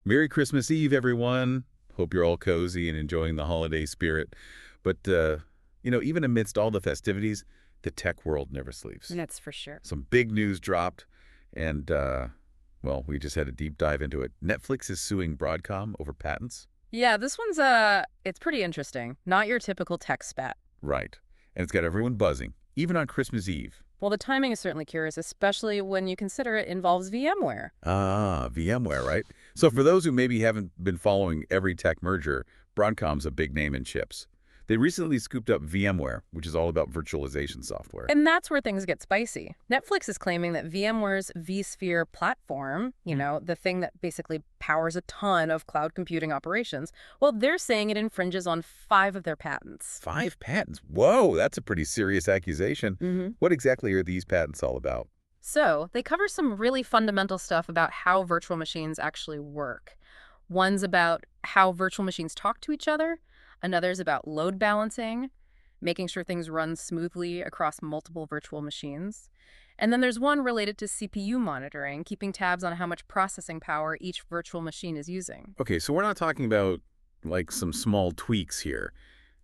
Merry Christmas Eve, everyone. Hope you're all cozy and enjoying the holiday spirit. But, even amidst all the festivities, the tech world never sleeps. That's for sure. Some big news dropped, and, we just had a deep dive into it. Netflix is suing Broadcom over patents. Yeah, this one's, it's pretty interesting. Not your typical tech spat. Right. And it's got everyone buzzing, even on Christmas Eve. Well, the timing is certainly curious, especially when you consider it involves VMware. Ah, VMware, right? So for those who maybe haven't been following every tech merger, Broadcom's a big name in chips. They recently scooped up VMware, which is all about virtualization software. And that's where things get spicy. Netflix is claiming that VMware's vSphere platform, the thing that basically powers a ton of cloud computing operations, well, they're saying it infringes on 5 of their patents. 5 patents? Whoa, that's a pretty serious accusation. What exactly are these patents all about? So they cover some really fundamental stuff about how virtual machines actually work. One's about how virtual machines talk to each other. Another's about load balancing, making sure things run smoothly across multiple virtual machines. And then there's one related to CPU monitoring, keeping tabs on how much processing power each virtual machine is using. Okay, so we're not talking about, like, some small tweaks here.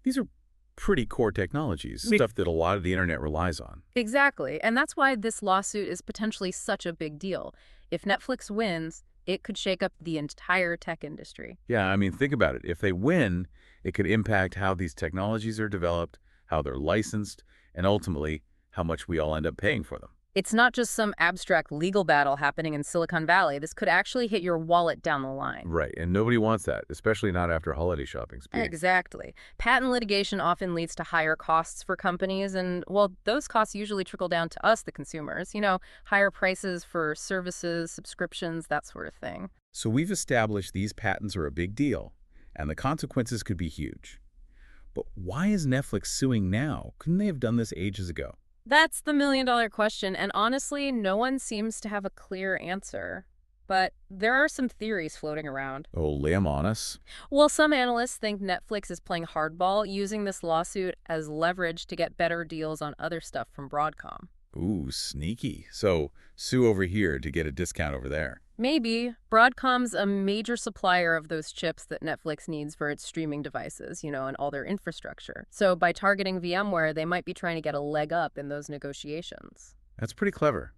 These are pretty core technologies, stuff that a lot of the internet relies on. Exactly. And that's why this lawsuit is potentially such a big deal. If Netflix wins, it could shake up the entire tech industry. Yeah, I mean, think about it. If they win, it could impact how these technologies are developed, how they're licensed, and ultimately, how much we all end up paying for them. It's not just some abstract legal battle happening in Silicon Valley. This could actually hit your wallet down the line. Right, and nobody wants that, especially not after holiday shopping spree. Exactly. Patent litigation often leads to higher costs for companies, and, well, those costs usually trickle down to us, the consumers. Higher prices for services, subscriptions, that sort of thing. So we've established these patents are a big deal, and the consequences could be huge. But why is Netflix suing now? Couldn't they have done this ages ago? That's the million-dollar question, and honestly, no one seems to have a clear answer. But there are some theories floating around. Oh, lay 'em on us. Well, some analysts think Netflix is playing hardball, using this lawsuit as leverage to get better deals on other stuff from Broadcom. Ooh, sneaky. So sue over here to get a discount over there. Maybe. Broadcom's a major supplier of those chips that Netflix needs for its streaming devices, and all their infrastructure. So by targeting VMware, they might be trying to get a leg up in those negotiations. That's pretty clever.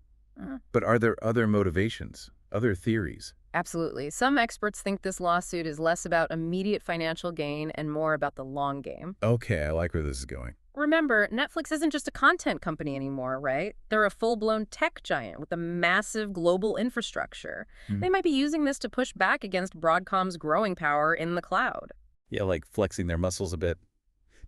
But are there other motivations, other theories? Absolutely. Some experts think this lawsuit is less about immediate financial gain and more about the long game. Okay, I like where this is going. Remember, Netflix isn't just a content company anymore, right? They're a full-blown tech giant with a massive global infrastructure. They might be using this to push back against Broadcom's growing power in the cloud. Yeah, like flexing their muscles a bit.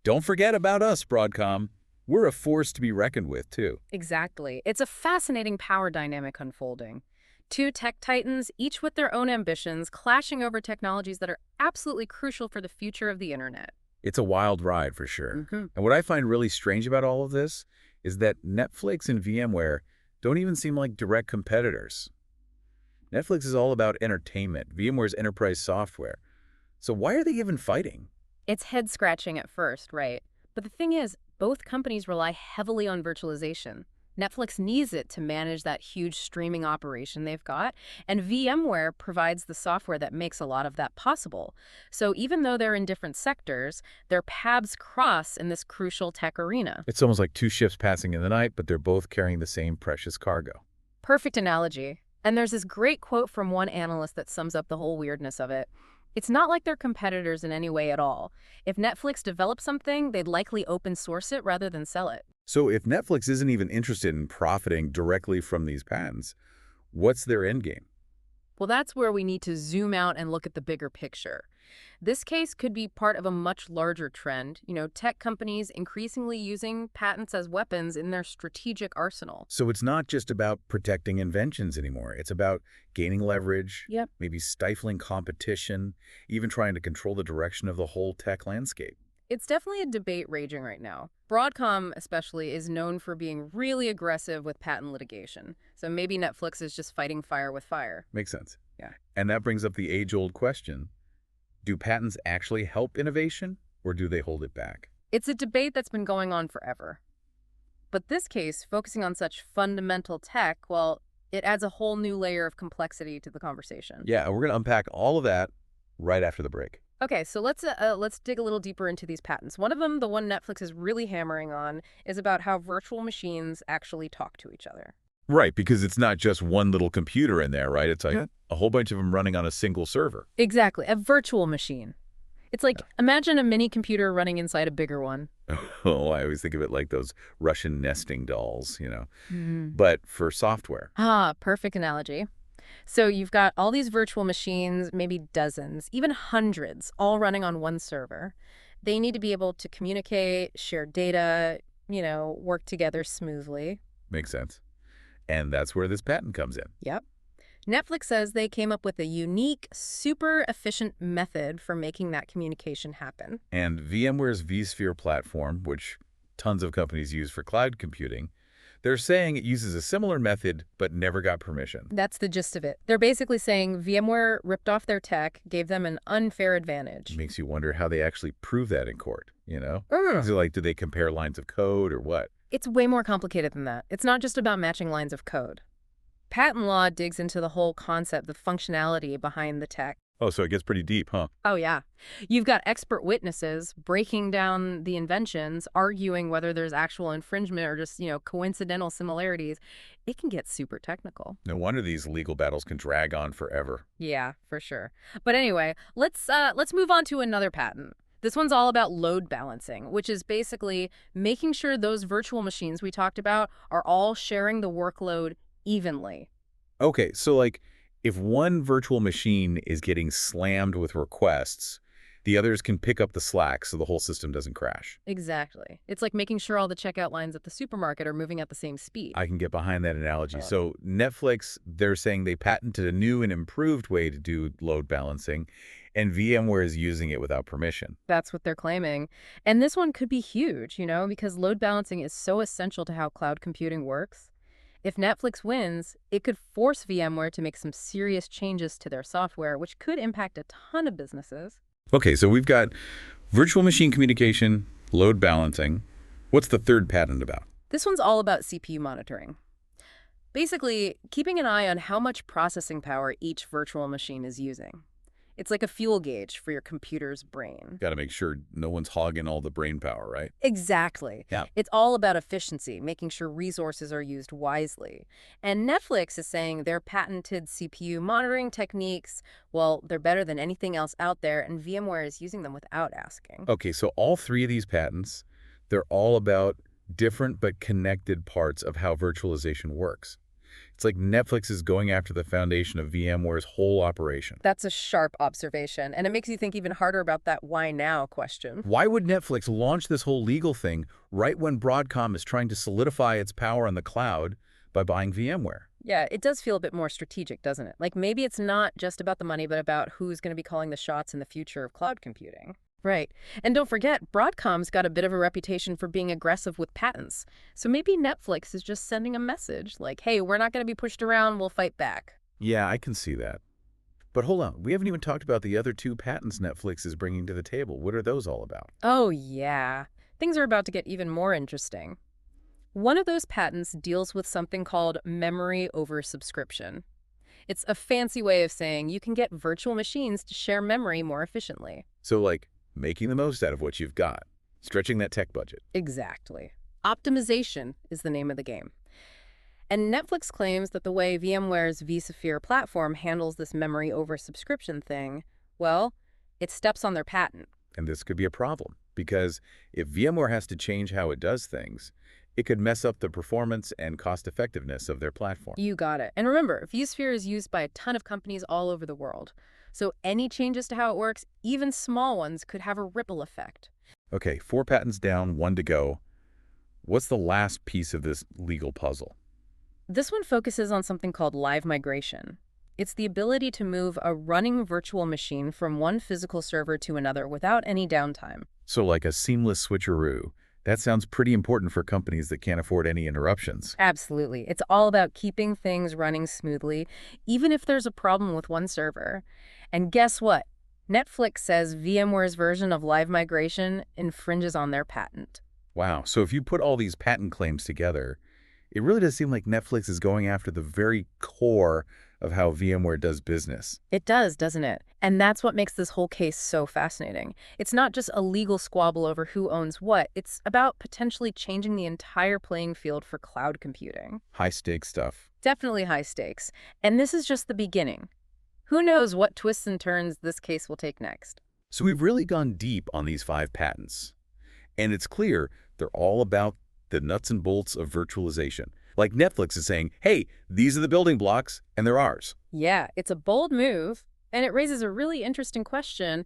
Don't forget about us, Broadcom. We're a force to be reckoned with, too. Exactly. It's a fascinating power dynamic unfolding. 2 tech titans, each with their own ambitions, clashing over technologies that are absolutely crucial for the future of the internet. It's a wild ride, for sure. And what I find really strange about all of this is that Netflix and VMware don't even seem like direct competitors. Netflix is all about entertainment, VMware's enterprise software. So why are they even fighting? It's head-scratching at first, right? But the thing is, both companies rely heavily on virtualization. Netflix needs it to manage that huge streaming operation they've got, and VMware provides the software that makes a lot of that possible. So even though they're in different sectors, their paths cross in this crucial tech arena. It's almost like 2 ships passing in the night, but they're both carrying the same precious cargo. Perfect analogy. And there's this great quote from one analyst that sums up the whole weirdness of it. It's not like they're competitors in any way at all. If Netflix develops something, they'd likely open source it rather than sell it. So if Netflix isn't even interested in profiting directly from these patents, what's their end game? Well, that's where we need to zoom out and look at the bigger picture. This case could be part of a much larger trend, tech companies increasingly using patents as weapons in their strategic arsenal. So it's not just about protecting inventions anymore. It's about gaining leverage, maybe stifling competition, even trying to control the direction of the whole tech landscape. It's definitely a debate raging right now. Broadcom, especially, is known for being really aggressive with patent litigation. So maybe Netflix is just fighting fire with fire. Makes sense. Yeah. And that brings up the age-old question. Do patents actually help innovation, or do they hold it back? It's a debate that's been going on forever. But this case, focusing on such fundamental tech, well, It adds a whole new layer of complexity to the conversation. Yeah, we're going to unpack all of that right after the break. Okay, so let's dig a little deeper into these patents. One of them, the one Netflix is really hammering on, is about how virtual machines actually talk to each other. Right, because it's not just one little computer in there, right? It's like a whole bunch of them running on a single server. Exactly, a virtual machine. It's like, imagine a mini computer running inside a bigger one. Oh, I always think of it like those Russian nesting dolls, Mm. but for software. Ah, perfect analogy. So you've got all these virtual machines, maybe dozens, even hundreds, all running on one server. They need to be able to communicate, share data, work together smoothly. Makes sense. And that's where this patent comes in. Yep. Netflix says they came up with a unique, super efficient method for making that communication happen. And VMware's vSphere platform, which tons of companies use for cloud computing, they're saying it uses a similar method but never got permission. That's the gist of it. They're basically saying VMware ripped off their tech, gave them an unfair advantage. Makes you wonder how they actually prove that in court, Ugh. Is it like, do they compare lines of code or what? It's way more complicated than that. It's not just about matching lines of code. Patent law digs into the whole concept, the functionality behind the tech. Oh, so it gets pretty deep, huh? Oh, yeah. You've got expert witnesses breaking down the inventions, arguing whether there's actual infringement or just, coincidental similarities. It can get super technical. No wonder these legal battles can drag on forever. Yeah, for sure. But anyway, let's move on to another patent. This one's all about load balancing, which is basically making sure those virtual machines we talked about are all sharing the workload evenly. Okay, so like if one virtual machine is getting slammed with requests, the others can pick up the slack so the whole system doesn't crash. Exactly. It's like making sure all the checkout lines at the supermarket are moving at the same speed. I can get behind that analogy. So Netflix, they're saying they patented a new and improved way to do load balancing, and VMware is using it without permission. That's what they're claiming. And this one could be huge, because load balancing is so essential to how cloud computing works. If Netflix wins, it could force VMware to make some serious changes to their software, which could impact a ton of businesses. Okay, so we've got virtual machine communication, load balancing. What's the third patent about? This one's all about CPU monitoring. Basically, keeping an eye on how much processing power each virtual machine is using. It's like a fuel gauge for your computer's brain. Got to make sure no one's hogging all the brain power, right? Exactly. Yeah. It's all about efficiency, making sure resources are used wisely. And Netflix is saying their patented CPU monitoring techniques, well, they're better than anything else out there, and VMware is using them without asking. Okay, so all three of these patents, they're all about different but connected parts of how virtualization works. It's like Netflix is going after the foundation of VMware's whole operation. That's a sharp observation, and it makes you think even harder about that why now question. Why would Netflix launch this whole legal thing right when Broadcom is trying to solidify its power on the cloud by buying VMware? Yeah, it does feel a bit more strategic, doesn't it? Like maybe it's not just about the money, but about who's going to be calling the shots in the future of cloud computing. Right. And don't forget, Broadcom's got a bit of a reputation for being aggressive with patents. So maybe Netflix is just sending a message like, hey, we're not going to be pushed around, we'll fight back. Yeah, I can see that. But hold on, we haven't even talked about the other two patents Netflix is bringing to the table. What are those all about? Oh, yeah. Things are about to get even more interesting. One of those patents deals with something called memory over subscription. It's a fancy way of saying you can get virtual machines to share memory more efficiently. So like making the most out of what you've got, stretching that tech budget. Exactly. Optimization is the name of the game. And Netflix claims that the way VMware's vSphere platform handles this memory over subscription thing, well, it steps on their patent. And this could be a problem, because if VMware has to change how it does things, it could mess up the performance and cost-effectiveness of their platform. You got it. And remember, vSphere is used by a ton of companies all over the world. So any changes to how it works, even small ones, could have a ripple effect. Okay, 4 patents down, 1 to go. What's the last piece of this legal puzzle? This one focuses on something called live migration. It's the ability to move a running virtual machine from one physical server to another without any downtime. So like a seamless switcheroo. That sounds pretty important for companies that can't afford any interruptions. Absolutely. It's all about keeping things running smoothly, even if there's a problem with one server. And guess what? Netflix says VMware's version of live migration infringes on their patent. Wow, so if you put all these patent claims together, It really does seem like Netflix is going after the very core of how VMware does business. It does, doesn't it? And that's what makes this whole case so fascinating. It's not just a legal squabble over who owns what. It's about potentially changing the entire playing field for cloud computing. High-stakes stuff. Definitely high stakes. And this is just the beginning. Who knows what twists and turns this case will take next? So we've really gone deep on these 5 patents. And it's clear they're all about the nuts and bolts of virtualization. Like Netflix is saying, hey, these are the building blocks, and they're ours. Yeah, it's a bold move, and it raises a really interesting question.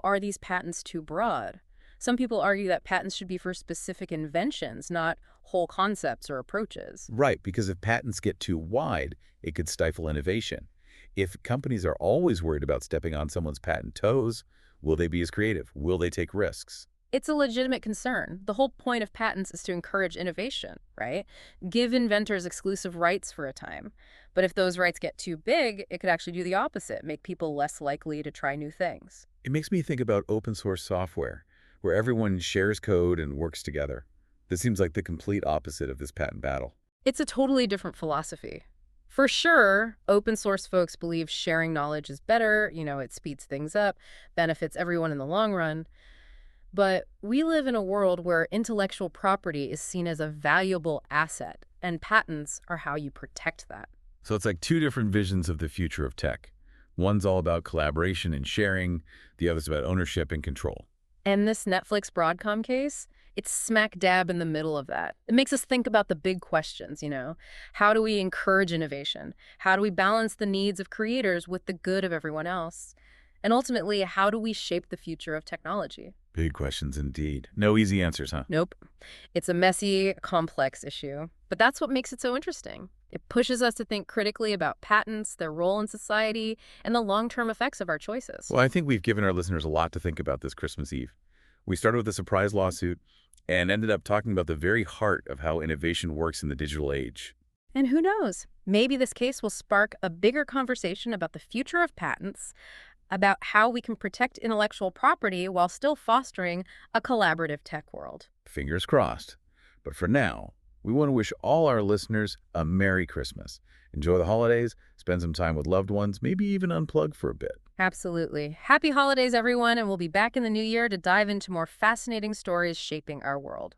Are these patents too broad? Some people argue that patents should be for specific inventions, not whole concepts or approaches. Right, because if patents get too wide, it could stifle innovation. If companies are always worried about stepping on someone's patent toes, will they be as creative? Will they take risks? It's a legitimate concern. The whole point of patents is to encourage innovation, right? Give inventors exclusive rights for a time. But if those rights get too big, it could actually do the opposite, make people less likely to try new things. It makes me think about open source software, where everyone shares code and works together. This seems like the complete opposite of this patent battle. It's a totally different philosophy. For sure, open source folks believe sharing knowledge is better, it speeds things up, benefits everyone in the long run. But we live in a world where intellectual property is seen as a valuable asset, and patents are how you protect that. So it's like 2 different visions of the future of tech. One's all about collaboration and sharing, the other's about ownership and control. And this Netflix Broadcom case, it's smack dab in the middle of that. It makes us think about the big questions, How do we encourage innovation? How do we balance the needs of creators with the good of everyone else? And ultimately, how do we shape the future of technology? Big questions indeed. No easy answers, huh? Nope. It's a messy, complex issue. But that's what makes it so interesting. It pushes us to think critically about patents, their role in society, and the long-term effects of our choices. Well, I think we've given our listeners a lot to think about this Christmas Eve. We started with a surprise lawsuit and ended up talking about the very heart of how innovation works in the digital age. And who knows? Maybe this case will spark a bigger conversation about the future of patents, about how we can protect intellectual property while still fostering a collaborative tech world. Fingers crossed. But for now, we want to wish all our listeners a Merry Christmas. Enjoy the holidays, spend some time with loved ones, maybe even unplug for a bit. Absolutely. Happy holidays, everyone, and we'll be back in the new year to dive into more fascinating stories shaping our world.